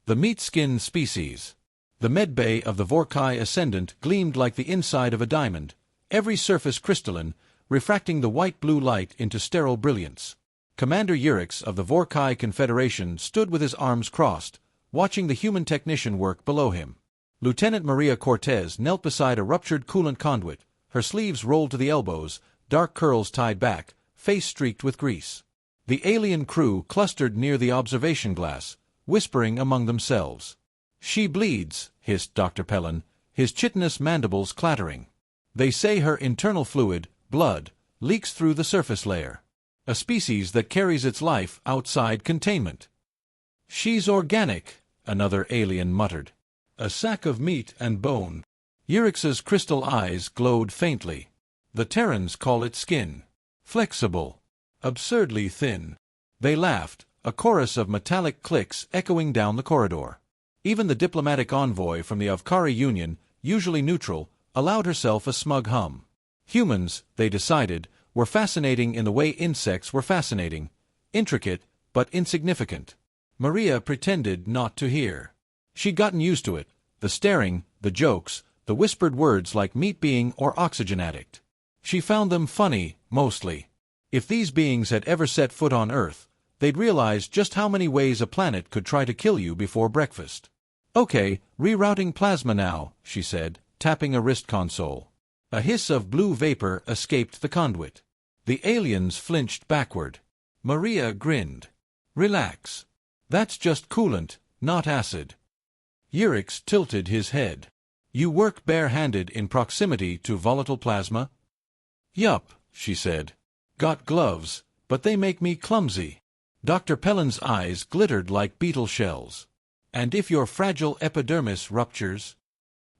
The meat-skin species. The medbay of the Vorr'kai Ascendant gleamed like the inside of a diamond, every surface crystalline, refracting the white-blue light into sterile brilliance. Commander Urix of the Vorr'kai Confederation stood with his arms crossed, watching the human technician work below him. Lieutenant Maria Cortez knelt beside a ruptured coolant conduit, her sleeves rolled to the elbows, dark curls tied back, face streaked with grease. The alien crew clustered near the observation glass, whispering among themselves. "She bleeds," hissed Dr. Pellin, his chitinous mandibles clattering. "They say her internal fluid, blood, leaks through the surface layer. A species that carries its life outside containment." "She's organic," another alien muttered. "A sack of meat and bone." Urix's crystal eyes glowed faintly. "The Terrans call it skin. Flexible. Absurdly thin." They laughed, a chorus of metallic clicks echoing down the corridor. Even the diplomatic envoy from the Avkari Union, usually neutral, allowed herself a smug hum. Humans, they decided, were fascinating in the way insects were fascinating, intricate but insignificant. Maria pretended not to hear. She'd gotten used to it, the staring, the jokes, the whispered words like meat being or oxygen addict. She found them funny, mostly. If these beings had ever set foot on Earth, they'd realize just how many ways a planet could try to kill you before breakfast. "Okay, rerouting plasma now," she said, tapping a wrist console. A hiss of blue vapor escaped the conduit. The aliens flinched backward. Maria grinned. "Relax. That's just coolant, not acid." Urix tilted his head. "You work bare-handed in proximity to volatile plasma?" "Yup," she said. "Got gloves, but they make me clumsy." Dr. Pellin's eyes glittered like beetle shells. "And if your fragile epidermis ruptures?"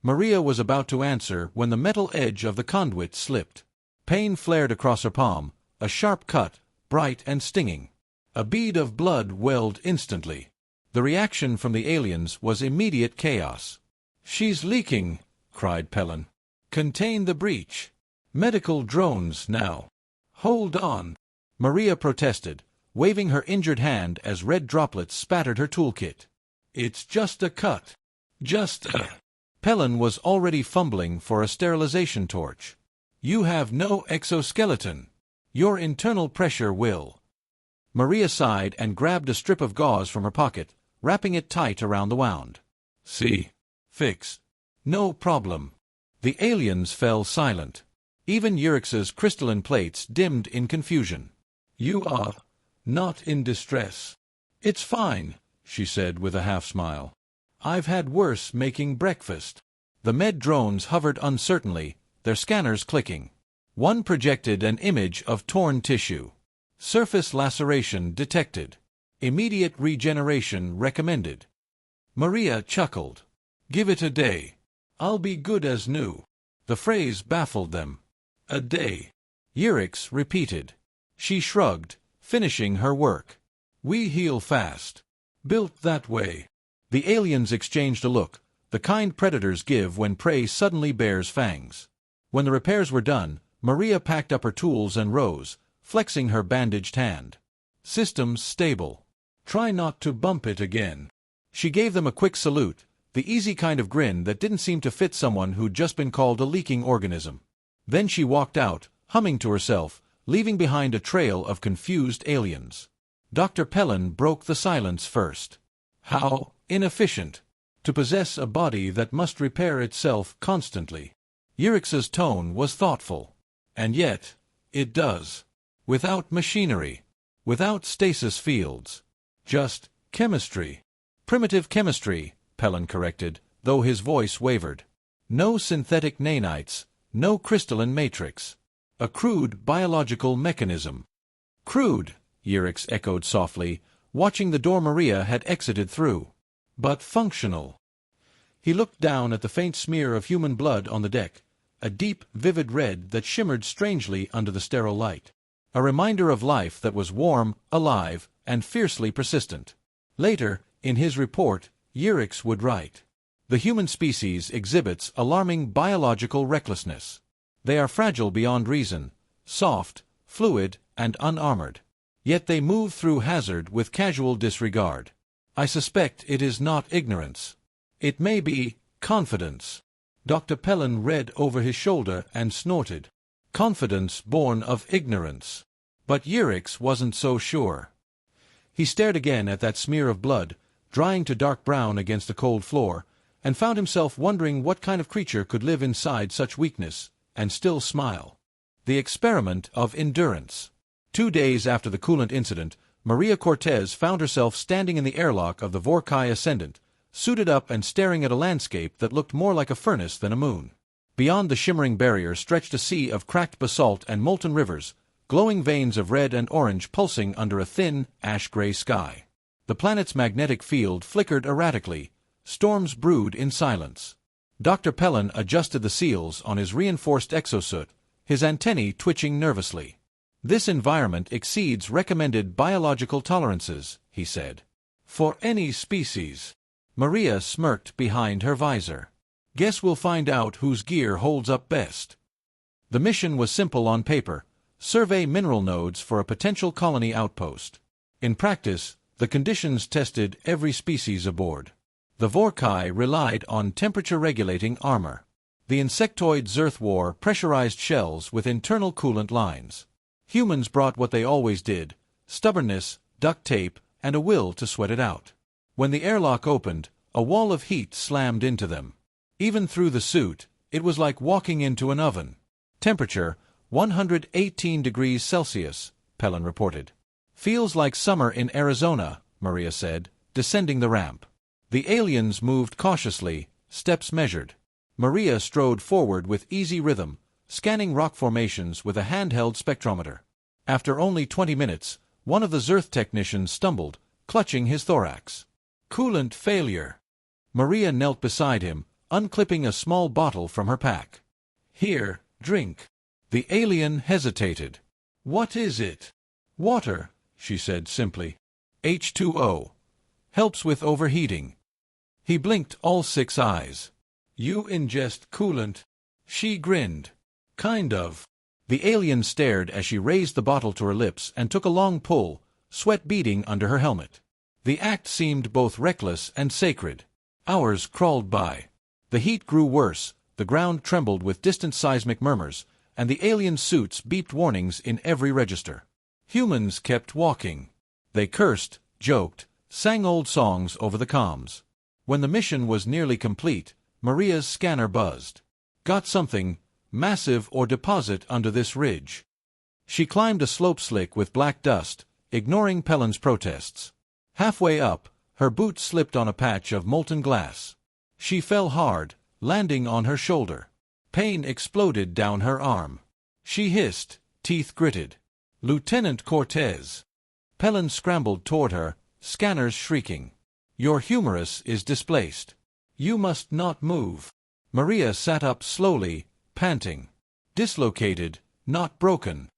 Maria was about to answer when the metal edge of the conduit slipped. Pain flared across her palm, a sharp cut, bright and stinging. A bead of blood welled instantly. The reaction from the aliens was immediate chaos. "She's leaking," cried Pellin. "Contain the breach. Medical drones now." "Hold on," Maria protested, waving her injured hand as red droplets spattered her toolkit. "It's just a cut. Just a—" Pellin was already fumbling for a sterilization torch. "You have no exoskeleton. Your internal pressure will—" Maria sighed and grabbed a strip of gauze from her pocket, wrapping it tight around the wound. "See? Fix. No problem." The aliens fell silent. Even Urix's crystalline plates dimmed in confusion. "You are not in distress." "It's fine," she said with a half-smile. "I've had worse making breakfast." The med drones hovered uncertainly, their scanners clicking. One projected an image of torn tissue. "Surface laceration detected. Immediate regeneration recommended." Maria chuckled. "Give it a day. I'll be good as new." The phrase baffled them. "A day," Urix repeated. She shrugged, finishing her work. "We heal fast. Built that way." The aliens exchanged a look, the kind predators give when prey suddenly bares fangs. When the repairs were done, Maria packed up her tools and rose, flexing her bandaged hand. "Systems stable. Try not to bump it again." She gave them a quick salute, the easy kind of grin that didn't seem to fit someone who'd just been called a leaking organism. Then she walked out, humming to herself, leaving behind a trail of confused aliens. Dr. Pellin broke the silence first. "How inefficient. To possess a body that must repair itself constantly." Urix's tone was thoughtful. "And yet, it does. Without machinery. Without stasis fields. Just chemistry." "Primitive chemistry," Pellin corrected, though his voice wavered. "No synthetic nanites, no crystalline matrix. A crude biological mechanism." "Crude," Urix echoed softly, watching the door Maria had exited through. "But functional." He looked down at the faint smear of human blood on the deck, a deep, vivid red that shimmered strangely under the sterile light. A reminder of life that was warm, alive, and fiercely persistent. Later, in his report, Urix would write, "The human species exhibits alarming biological recklessness. They are fragile beyond reason, soft, fluid, and unarmored. Yet they move through hazard with casual disregard. I suspect it is not ignorance. It may be confidence. Dr. Pellin read over his shoulder and snorted. Confidence born of ignorance. But Yurix wasn't so sure. He stared again at that smear of blood, drying to dark brown against the cold floor, and found himself wondering what kind of creature could live inside such weakness, and still smile. The experiment of endurance. 2 days after the coolant incident, Maria Cortez found herself standing in the airlock of the Vorr'kai Ascendant, suited up and staring at a landscape that looked more like a furnace than a moon. Beyond the shimmering barrier stretched a sea of cracked basalt and molten rivers, glowing veins of red and orange pulsing under a thin, ash-gray sky. The planet's magnetic field flickered erratically. Storms brewed in silence. Dr. Pellin adjusted the seals on his reinforced exosuit, his antennae twitching nervously. This environment exceeds recommended biological tolerances, he said. For any species. Maria smirked behind her visor. Guess we'll find out whose gear holds up best. The mission was simple on paper: survey mineral nodes for a potential colony outpost. In practice, the conditions tested every species aboard. The Vorr'kai relied on temperature-regulating armor. The insectoid Zerth wore pressurized shells with internal coolant lines. Humans brought what they always did: stubbornness, duct tape, and a will to sweat it out. When the airlock opened, a wall of heat slammed into them. Even through the suit, it was like walking into an oven. Temperature, 118 degrees Celsius, Pellin reported. Feels like summer in Arizona, Maria said, descending the ramp. The aliens moved cautiously, steps measured. Maria strode forward with easy rhythm, scanning rock formations with a handheld spectrometer. After only 20 minutes, one of the Zerth technicians stumbled, clutching his thorax. Coolant failure. Maria knelt beside him, unclipping a small bottle from her pack. Here, drink. The alien hesitated. What is it? Water, she said simply. H2O. Helps with overheating. He blinked all 6 eyes. You ingest coolant? She grinned. Kind of. The alien stared as she raised the bottle to her lips and took a long pull, sweat beading under her helmet. The act seemed both reckless and sacred. Hours crawled by. The heat grew worse, the ground trembled with distant seismic murmurs, and the alien suits beeped warnings in every register. Humans kept walking. They cursed, joked, sang old songs over the comms. When the mission was nearly complete, Maria's scanner buzzed. Got something, massive or deposit under this ridge. She climbed a slope slick with black dust, ignoring Pellin's protests. Halfway up, her boot slipped on a patch of molten glass. She fell hard, landing on her shoulder. Pain exploded down her arm. She hissed, teeth gritted. Lieutenant Cortez. Pellin scrambled toward her, scanners shrieking. Your humerus is displaced. You must not move. Maria sat up slowly, panting. Dislocated, not broken.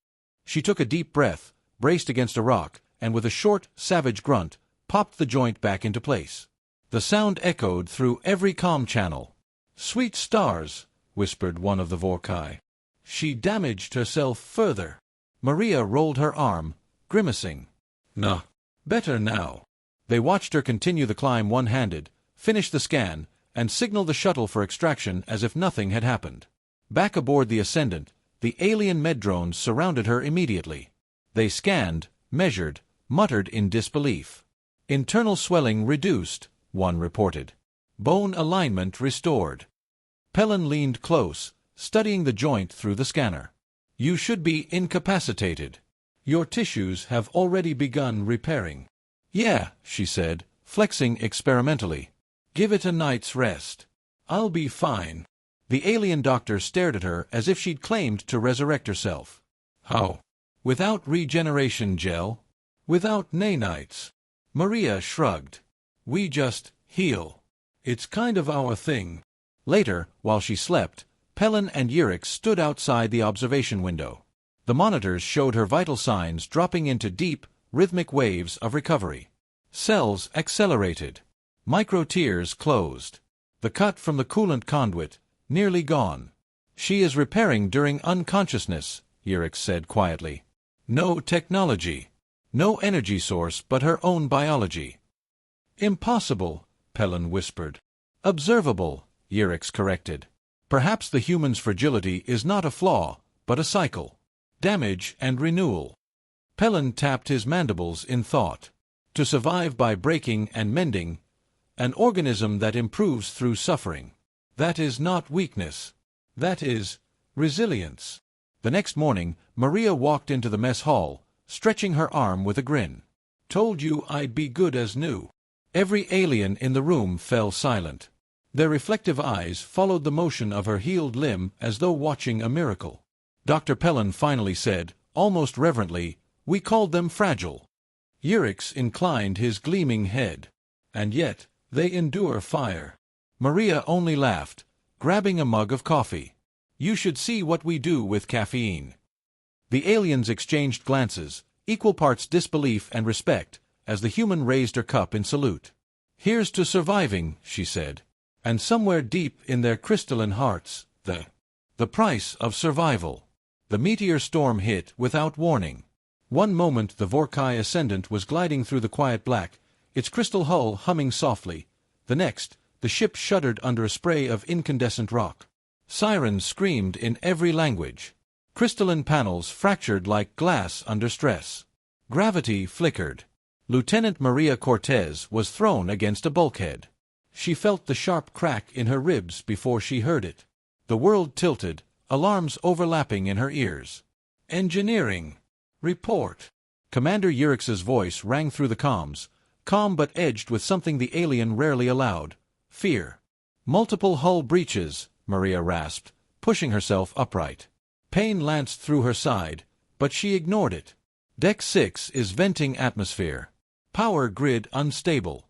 She took a deep breath, braced against a rock, and with a short, savage grunt, popped the joint back into place. The sound echoed through every comm channel. Sweet stars, whispered one of the Vorr'kai. She damaged herself further. Maria rolled her arm, grimacing. Nah, better now. They watched her continue the climb one-handed, finish the scan, and signal the shuttle for extraction as if nothing had happened. Back aboard the Ascendant, the alien med-drones surrounded her immediately. They scanned, measured, muttered in disbelief. Internal swelling reduced, one reported. Bone alignment restored. Pellin leaned close, studying the joint through the scanner. You should be incapacitated. Your tissues have already begun repairing. Yeah, she said, flexing experimentally. Give it a night's rest. I'll be fine. The alien doctor stared at her as if she'd claimed to resurrect herself. How? Without regeneration gel? Without nanites? Maria shrugged. We just heal. It's kind of our thing. Later, while she slept, Pellin and Yurix stood outside the observation window. The monitors showed her vital signs dropping into deep, rhythmic waves of recovery. Cells accelerated. Micro-tears closed. The cut from the coolant conduit, nearly gone. She is repairing during unconsciousness, Yurix said quietly. No technology. No energy source but her own biology. Impossible, Pelin whispered. Observable, Yurix corrected. Perhaps the human's fragility is not a flaw, but a cycle. Damage and renewal. Pelin tapped his mandibles in thought. To survive by breaking and mending, an organism that improves through suffering. That is not weakness. That is resilience. The next morning, Maria walked into the mess hall, stretching her arm with a grin. Told you I'd be good as new. Every alien in the room fell silent. Their reflective eyes followed the motion of her healed limb as though watching a miracle. Dr. Pelin finally said, almost reverently, "We called them fragile." Yurix inclined his gleaming head. "And yet, they endure fire." Maria only laughed, grabbing a mug of coffee. "You should see what we do with caffeine." The aliens exchanged glances, equal parts disbelief and respect, as the human raised her cup in salute. "Here's to surviving," she said. And somewhere deep in their crystalline hearts, the price of survival. The meteor storm hit without warning. One moment the Vorr'kai Ascendant was gliding through the quiet black, its crystal hull humming softly. The next, the ship shuddered under a spray of incandescent rock. Sirens screamed in every language. Crystalline panels fractured like glass under stress. Gravity flickered. Lieutenant Maria Cortez was thrown against a bulkhead. She felt the sharp crack in her ribs before she heard it. The world tilted, alarms overlapping in her ears. "Engineering. Report." Commander Yurix's voice rang through the comms, calm but edged with something the alien rarely allowed: fear. "Multiple hull breaches," Maria rasped, pushing herself upright. Pain lanced through her side, but she ignored it. "Deck 6 is venting atmosphere. Power grid unstable."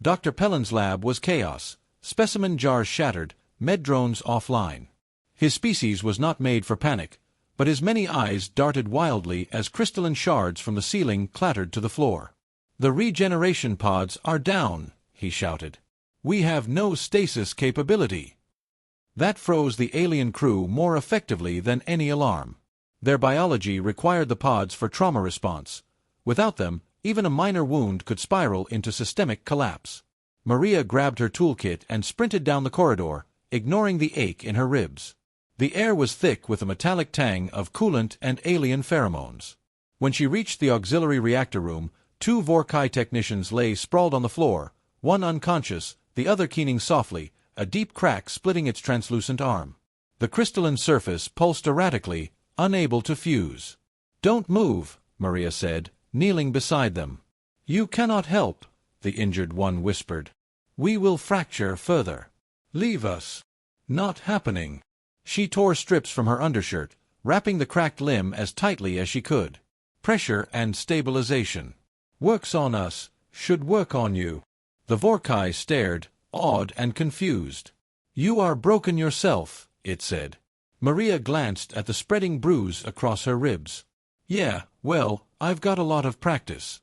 Dr. Pelin's lab was chaos, specimen jars shattered, med-drones offline. His species was not made for panic, but his many eyes darted wildly as crystalline shards from the ceiling clattered to the floor. "The regeneration pods are down," he shouted. "We have no stasis capability." That froze the alien crew more effectively than any alarm. Their biology required the pods for trauma response. Without them, even a minor wound could spiral into systemic collapse. Maria grabbed her toolkit and sprinted down the corridor, ignoring the ache in her ribs. The air was thick with a metallic tang of coolant and alien pheromones. When she reached the auxiliary reactor room, 2 Vorr'kai technicians lay sprawled on the floor, one unconscious, the other keening softly, a deep crack splitting its translucent arm. The crystalline surface pulsed erratically, unable to fuse. "Don't move," Maria said, kneeling beside them. "You cannot help," the injured one whispered. "We will fracture further. Leave us." "Not happening." She tore strips from her undershirt, wrapping the cracked limb as tightly as she could. "Pressure and stabilization. Works on us, should work on you." The Vorr'kai stared, awed and confused. "You are broken yourself," it said. Maria glanced at the spreading bruise across her ribs. "Yeah, well, I've got a lot of practice."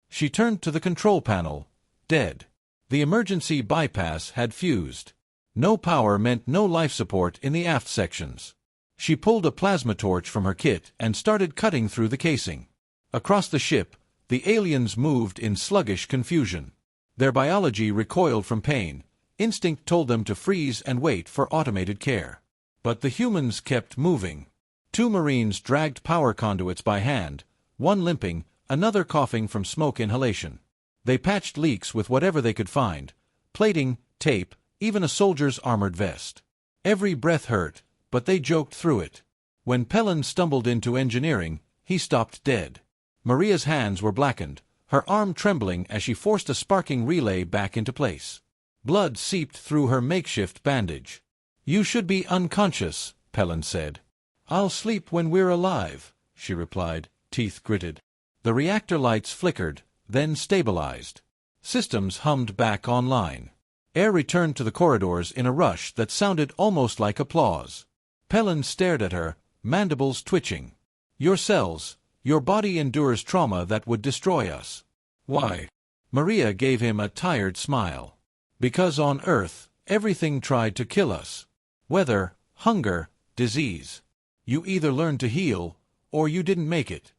She turned to the control panel. Dead. The emergency bypass had fused. No power meant no life support in the aft sections. She pulled a plasma torch from her kit and started cutting through the casing. Across the ship, the aliens moved in sluggish confusion. Their biology recoiled from pain. Instinct told them to freeze and wait for automated care. But the humans kept moving. 2 Marines dragged power conduits by hand, one limping, another coughing from smoke inhalation. They patched leaks with whatever they could find: plating, tape, even a soldier's armored vest. Every breath hurt, but they joked through it. When Pelin stumbled into engineering, he stopped dead. Maria's hands were blackened, her arm trembling as she forced a sparking relay back into place. Blood seeped through her makeshift bandage. "You should be unconscious," Pelin said. "I'll sleep when we're alive," she replied, teeth gritted. The reactor lights flickered, then stabilized. Systems hummed back online. Air returned to the corridors in a rush that sounded almost like applause. Pelin stared at her, mandibles twitching. "Your cells, your body endures trauma that would destroy us." "Why?" Maria gave him a tired smile. "Because on Earth, everything tried to kill us. Weather, hunger, disease. You either learned to heal, or you didn't make it."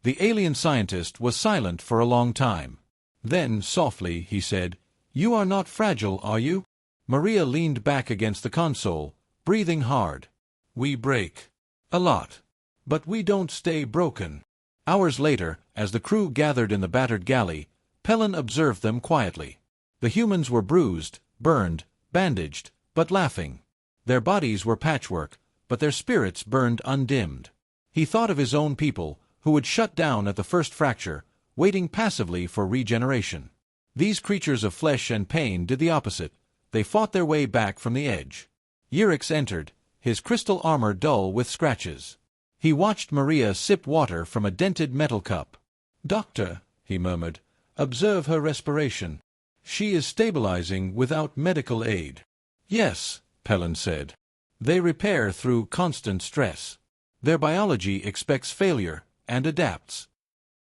The alien scientist was silent for a long time. Then, softly, he said, "You are not fragile, are you?" Maria leaned back against the console, breathing hard. "We break. A lot. But we don't stay broken." Hours later, as the crew gathered in the battered galley, Pelin observed them quietly. The humans were bruised, burned, bandaged, but laughing. Their bodies were patchwork, but their spirits burned undimmed. He thought of his own people, who would shut down at the first fracture, waiting passively for regeneration. These creatures of flesh and pain did the opposite. They fought their way back from the edge. Yurix entered, his crystal armor dull with scratches. He watched Maria sip water from a dented metal cup. "Doctor," he murmured, "observe her respiration. She is stabilizing without medical aid." "Yes," Pelin said. "They repair through constant stress. Their biology expects failure and adapts."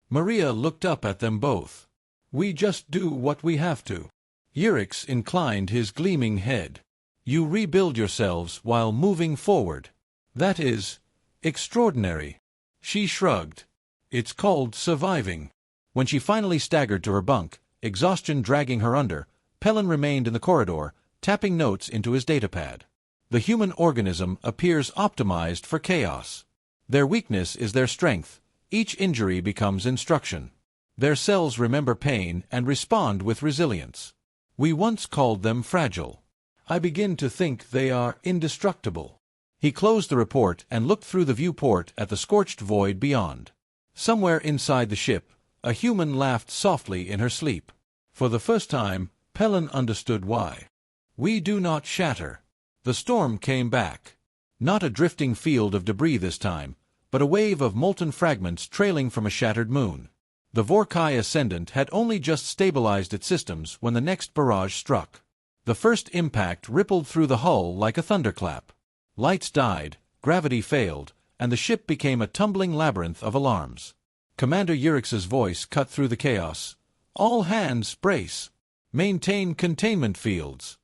Maria looked up at them both. "We just do what we have to." Yurix inclined his gleaming head. "You rebuild yourselves while moving forward. That is extraordinary." She shrugged. "It's called surviving." When she finally staggered to her bunk, exhaustion dragging her under, Pelin remained in the corridor, tapping notes into his datapad. The human organism appears optimized for chaos. Their weakness is their strength. Each injury becomes instruction. Their cells remember pain and respond with resilience. We once called them fragile. I begin to think they are indestructible. He closed the report and looked through the viewport at the scorched void beyond. Somewhere inside the ship, a human laughed softly in her sleep. For the first time, Pelin understood why. "We do not shatter." The storm came back. Not a drifting field of debris this time, but a wave of molten fragments trailing from a shattered moon. The Vorr'kai Ascendant had only just stabilized its systems when the next barrage struck. The first impact rippled through the hull like a thunderclap. Lights died, gravity failed, and the ship became a tumbling labyrinth of alarms. Commander Yurix's voice cut through the chaos. "All hands, brace. Maintain containment fields."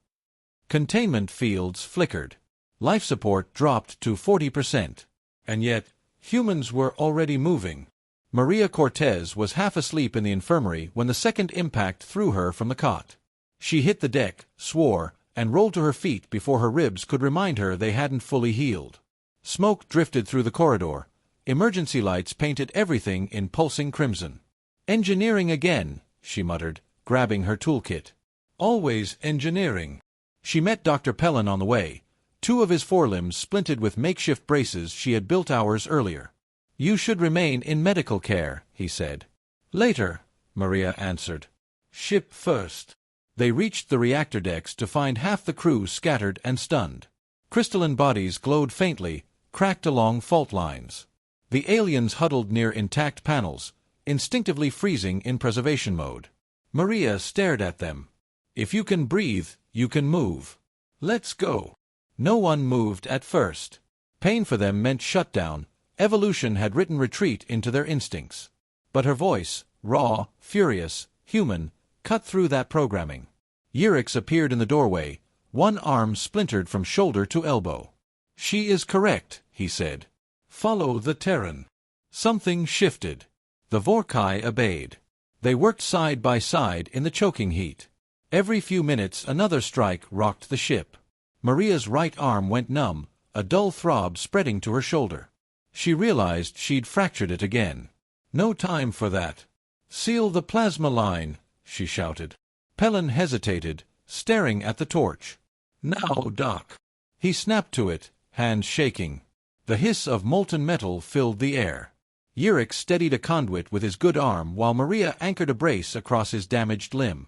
Containment fields flickered. Life support dropped to 40%. And yet, humans were already moving. Maria Cortez was half asleep in the infirmary when the second impact threw her from the cot. She hit the deck, swore, and rolled to her feet before her ribs could remind her they hadn't fully healed. Smoke drifted through the corridor. Emergency lights painted everything in pulsing crimson. "Engineering again," she muttered, grabbing her toolkit. "Always engineering." She met Dr. Pelin on the way. Two of his forelimbs splinted with makeshift braces she had built hours earlier. "You should remain in medical care," he said. "Later," Maria answered. "Ship first." They reached the reactor decks to find half the crew scattered and stunned. Crystalline bodies glowed faintly, cracked along fault lines. The aliens huddled near intact panels, instinctively freezing in preservation mode. Maria stared at them. "If you can breathe, you can move. Let's go." No one moved at first. Pain for them meant shutdown. Evolution had written retreat into their instincts. But her voice, raw, furious, human, cut through that programming. Yurix appeared in the doorway, one arm splintered from shoulder to elbow. "She is correct," he said. "Follow the Terran." Something shifted. The Vorr'kai obeyed. They worked side by side in the choking heat. Every few minutes another strike rocked the ship. Maria's right arm went numb, a dull throb spreading to her shoulder. She realized she'd fractured it again. "No time for that. Seal the plasma line," she shouted. Pelin hesitated, staring at the torch. "Now, Doc." He snapped to it, hands shaking. The hiss of molten metal filled the air. Yurix steadied a conduit with his good arm while Maria anchored a brace across his damaged limb.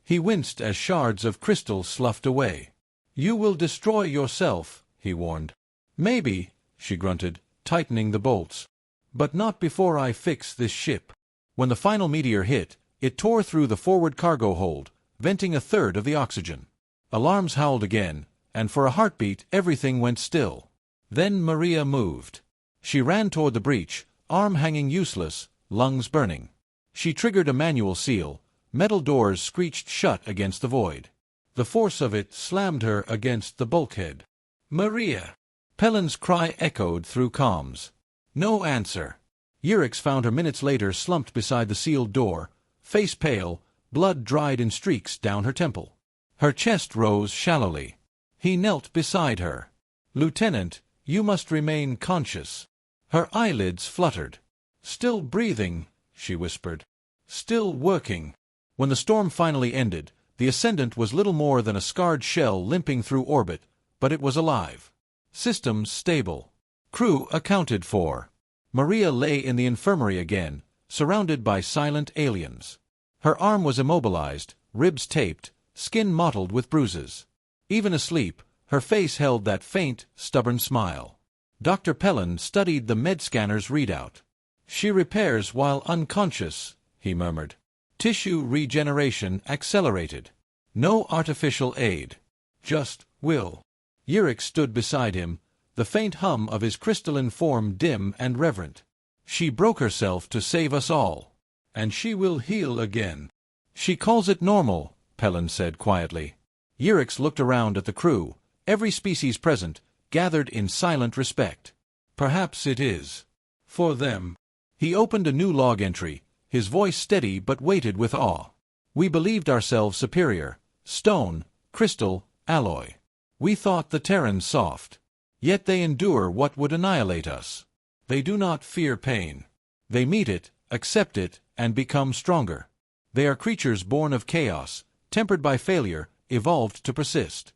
He winced as shards of crystal sloughed away. "You will destroy yourself," he warned. "Maybe," she grunted, tightening the bolts. "But not before I fix this ship." When the final meteor hit, it tore through the forward cargo hold, venting a third of the oxygen. Alarms howled again, and for a heartbeat everything went still. Then Maria moved. She ran toward the breach, arm hanging useless, lungs burning. She triggered a manual seal. Metal doors screeched shut against the void. The force of it slammed her against the bulkhead. "Maria!" Pelin's cry echoed through comms. No answer. Yurix found her minutes later slumped beside the sealed door, face pale, Blood dried in streaks down her temple. Her chest rose shallowly. He knelt beside her. "Lieutenant, you must remain conscious." Her eyelids fluttered. "Still breathing," she whispered. "Still working." When the storm finally ended, the Ascendant was little more than a scarred shell limping through orbit, but it was alive. Systems stable. Crew accounted for. Maria lay in the infirmary again, surrounded by silent aliens. Her arm was immobilized, ribs taped, skin mottled with bruises. Even asleep, her face held that faint, stubborn smile. Dr. Pellin studied the med-scanner's readout. "She repairs while unconscious," he murmured. "Tissue regeneration accelerated. No artificial aid. Just will." Yurik stood beside him, the faint hum of his crystalline form dim and reverent. "She broke herself to save us all. And she will heal again." "She calls it normal," Pellin said quietly. Yurik looked around at the crew, every species present, gathered in silent respect. "Perhaps it is. For them." He opened a new log entry, his voice steady but weighted with awe. "We believed ourselves superior. Stone, crystal, alloy. We thought the Terrans soft. Yet they endure what would annihilate us. They do not fear pain. They meet it, accept it, and become stronger. They are creatures born of chaos, tempered by failure, evolved to persist."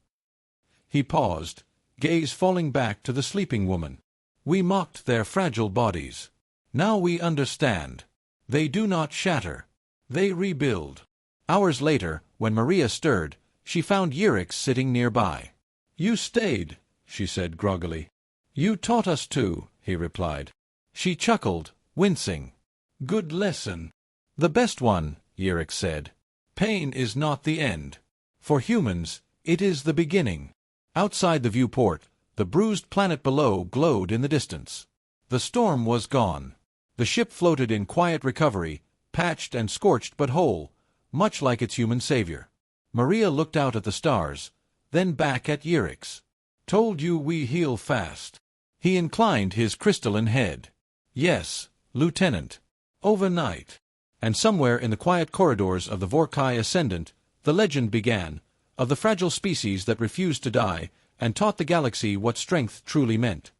He paused, gaze falling back to the sleeping woman. "We mocked their fragile bodies. Now we understand. They do not shatter. They rebuild." Hours later, when Maria stirred, she found Yurik sitting nearby. "You stayed," she said groggily. "You taught us to," he replied. She chuckled, wincing. "Good lesson." "The best one," Yurik said. "Pain is not the end. For humans, it is the beginning." Outside the viewport, the bruised planet below glowed in the distance. The storm was gone. The ship floated in quiet recovery, patched and scorched but whole, much like its human savior. Maria looked out at the stars, then back at Yurik. "Told you we heal fast." He inclined his crystalline head. "Yes, Lieutenant. Overnight." And somewhere in the quiet corridors of the Vorr'kai Ascendant, the legend began, of the fragile species that refused to die and taught the galaxy what strength truly meant.